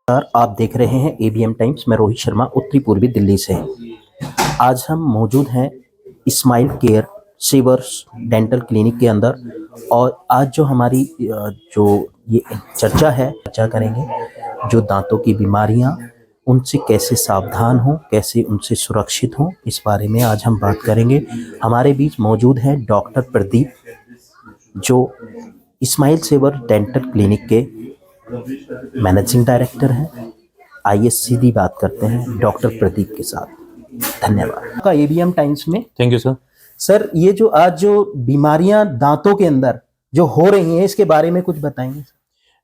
नमस्कार, आप देख रहे हैं एबीएम टाइम्स। मैं रोहित शर्मा उत्तरी पूर्वी दिल्ली से। आज हम मौजूद हैं smile care sewers dental clinic के अंदर और आज जो हमारी जो ये चर्चा करेंगे जो दांतों की बीमारियां, उनसे कैसे सावधान हों, कैसे उनसे सुरक्षित हों, इस बारे में आज हम बात करेंगे। हमारे बीच मौजूद हैं डॉक्टर प्रदीप, जो स्माइल सेवर डेंटल क्लिनिक के मैनेजिंग डायरेक्टर हैं। आइए सीधी बात करते हैं डॉक्टर प्रदीप के साथ। धन्यवाद का एबीएम टाइम्स में। Thank you sir. सर, ये जो आज जो बीमारियां दांतों के अंदर जो हो रही हैं, इसके बारे में कुछ बताएंगे?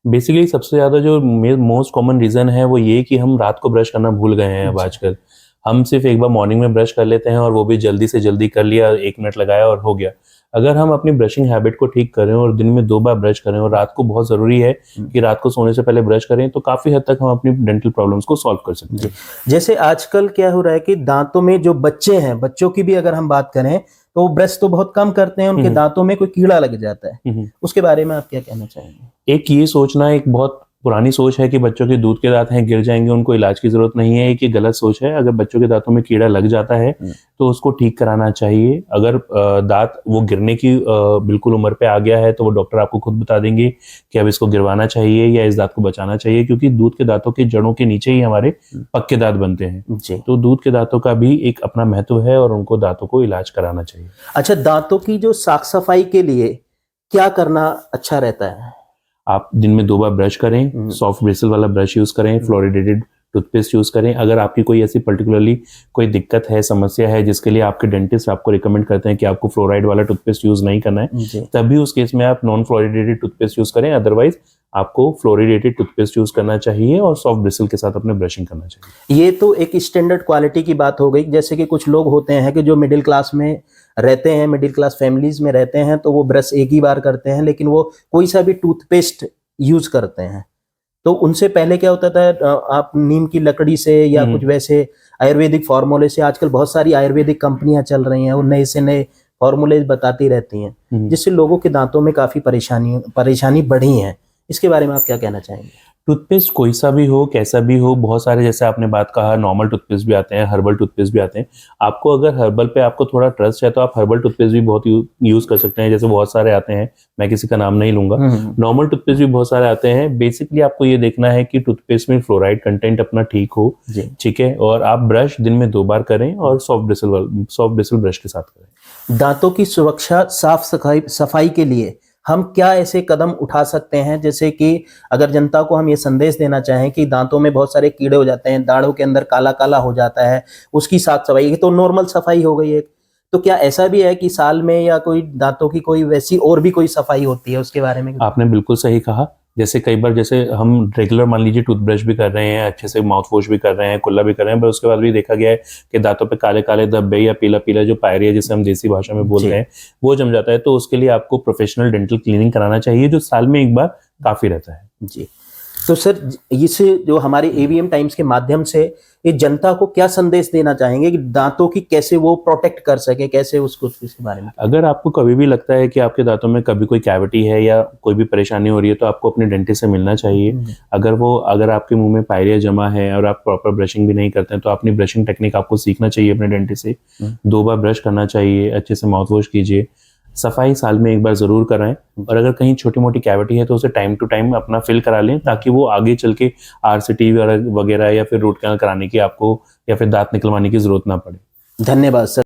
बेसिकली सबसे ज़्यादा जो मोस्ट कॉमन रीज़न है वो ये कि हम रात को ब्रश करना भूल गए हैं। अब आजकल हम सिर्फ एक बार मॉर्निंग में ब्रश कर लेते हैं और वो भी जल्दी से जल्दी कर लिया, 1 मिनट लगाया और हो गया। अगर हम अपनी ब्रशिंग हैबिट को ठीक करें और दिन में 2 बार ब्रश करें और रात को बहुत ज़रूरी है कि रात को सोने से पहले ब्रश करें, तो काफ़ी हद तक हम अपनी डेंटल प्रॉब्लम्स को सॉल्व कर सकते हैं। जैसे आजकल क्या हो रहा है कि दांतों में जो बच्चे हैं, बच्चों की भी अगर हम बात करें तो वो ब्रश तो बहुत कम करते हैं, उनके दांतों में कोई कीड़ा लग जाता है। उसके बारे में आप क्या कहना चाहेंगे? एक ये सोचना एक बहुत पुरानी सोच है कि बच्चों के दूध के दांत हैं, गिर जाएंगे, उनको इलाज की जरूरत नहीं है। एक ये गलत सोच है। अगर बच्चों के दांतों में कीड़ा लग जाता है तो उसको ठीक कराना चाहिए। अगर दांत वो गिरने की बिल्कुल उम्र पे आ गया है तो वो डॉक्टर आपको खुद बता देंगे कि अब इसको गिरवाना चाहिए या इस दांत को बचाना चाहिए, क्योंकि दूध के दांतों की जड़ों के नीचे ही हमारे पक्के दांत बनते हैं। तो दूध के दांतों का भी एक अपना महत्व है और उनको दांतों को इलाज कराना चाहिए। अच्छा, दांतों की जो साफ सफाई के लिए क्या करना अच्छा रहता है? आप दिन में 2 बार ब्रश करें, सॉफ्ट ब्रिसल वाला ब्रश यूज करें, फ्लोरिडेटेड टूथपेस्ट यूज करें। अगर आपकी कोई ऐसी पर्टिकुलरली कोई दिक्कत है, समस्या है, जिसके लिए आपके डेंटिस्ट आपको रिकमेंड करते हैं कि आपको फ्लोराइड वाला टूथपेस्ट यूज नहीं करना है, तभी उस केस में आप नॉन फ्लोरिडेटेड टूथपेस्ट यूज करें। अदरवाइज आपको फ्लोरिडेटेड टूथपेस्ट यूज करना चाहिए और सॉफ्ट ब्रिसल के साथ अपने ब्रशिंग करना चाहिए। ये तो एक स्टैंडर्ड क्वालिटी की बात हो गई। जैसे कि कुछ लोग होते हैं कि जो मिडिल क्लास में रहते हैं, मिडिल क्लास फैमिलीज में रहते हैं, तो वो ब्रश एक ही बार करते हैं, लेकिन वो कोई सा भी टूथपेस्ट यूज करते हैं। तो उनसे पहले क्या होता था, आप नीम की लकड़ी से या कुछ वैसे आयुर्वेदिक फार्मूले से, आजकल बहुत सारी आयुर्वेदिक कंपनियां चल रही हैं, वो नए से नए फार्मूले बताती रहती हैं, जिससे लोगों के दांतों में काफी परेशानी बढ़ी है। इसके बारे में आप क्या कहना चाहेंगे? टूथपेस्ट कोई सा भी हो, कैसा भी हो, बहुत सारे, जैसे आपने बात कहा, नॉर्मल टूथपेस्ट भी आते हैं, हर्बल टूथपेस्ट भी आते हैं। आपको अगर हर्बल पे आपको थोड़ा ट्रस्ट है तो आप हर्बल टूथपेस्ट भी बहुत यूज कर सकते हैं। जैसे बहुत सारे आते हैं, मैं किसी का नाम नहीं लूंगा। नॉर्मल टूथपेस्ट भी बहुत सारे आते हैं। बेसिकली आपको ये देखना है कि टूथपेस्ट में फ्लोराइड कंटेंट अपना ठीक हो, ठीक है, और आप ब्रश दिन में 2 बार करें और सॉफ्ट ब्रिसल ब्रश के साथ करें। दांतों की सुरक्षा, साफ सफाई के लिए हम क्या ऐसे कदम उठा सकते हैं? जैसे कि अगर जनता को हम ये संदेश देना चाहें कि दांतों में बहुत सारे कीड़े हो जाते हैं, दाढ़ों के अंदर काला काला हो जाता है, उसकी साफ सफाई तो नॉर्मल सफाई हो गई है, तो क्या ऐसा भी है कि साल में या कोई दांतों की कोई वैसी और भी कोई सफाई होती है? उसके बारे में आपने बिल्कुल सही कहा। जैसे कई बार, जैसे हम रेगुलर मान लीजिए टूथब्रश भी कर रहे हैं, अच्छे से माउथ वॉश भी कर रहे हैं, कुल्ला भी कर रहे हैं, पर उसके बाद भी देखा गया है कि दांतों पे काले काले धब्बे या पीला पीला जो पायरिया, जिसे हम देसी भाषा में बोलते हैं, वो जम जाता है। तो उसके लिए आपको प्रोफेशनल डेंटल क्लीनिंग कराना चाहिए, जो साल में 1 बार काफी रहता है। जी, तो सर, इसे जो हमारे एबीएम टाइम्स के माध्यम से ये जनता को क्या संदेश देना चाहेंगे कि दांतों की कैसे वो प्रोटेक्ट कर सके, कैसे उसको, इसके बारे में? अगर आपको कभी भी लगता है कि आपके दांतों में कभी कोई कैविटी है या कोई भी परेशानी हो रही है, तो आपको अपने डेंटिस्ट से मिलना चाहिए। अगर आपके मुंह में पायरिया जमा है और आप प्रॉपर ब्रशिंग भी नहीं करते हैं, तो अपनी ब्रशिंग टेक्निक आपको सीखना चाहिए अपने डेंटिस्ट से। 2 बार ब्रश करना चाहिए, अच्छे से माउथ वॉश कीजिए, सफाई साल में 1 बार जरूर कराएं, और अगर कहीं छोटी मोटी कैविटी है तो उसे टाइम टू टाइम अपना फिल करा लें, ताकि वो आगे चल के आरसीटी वगैरह या फिर रूट कैनाल कराने की आपको या फिर दांत निकलवाने की जरूरत ना पड़े। धन्यवाद सर।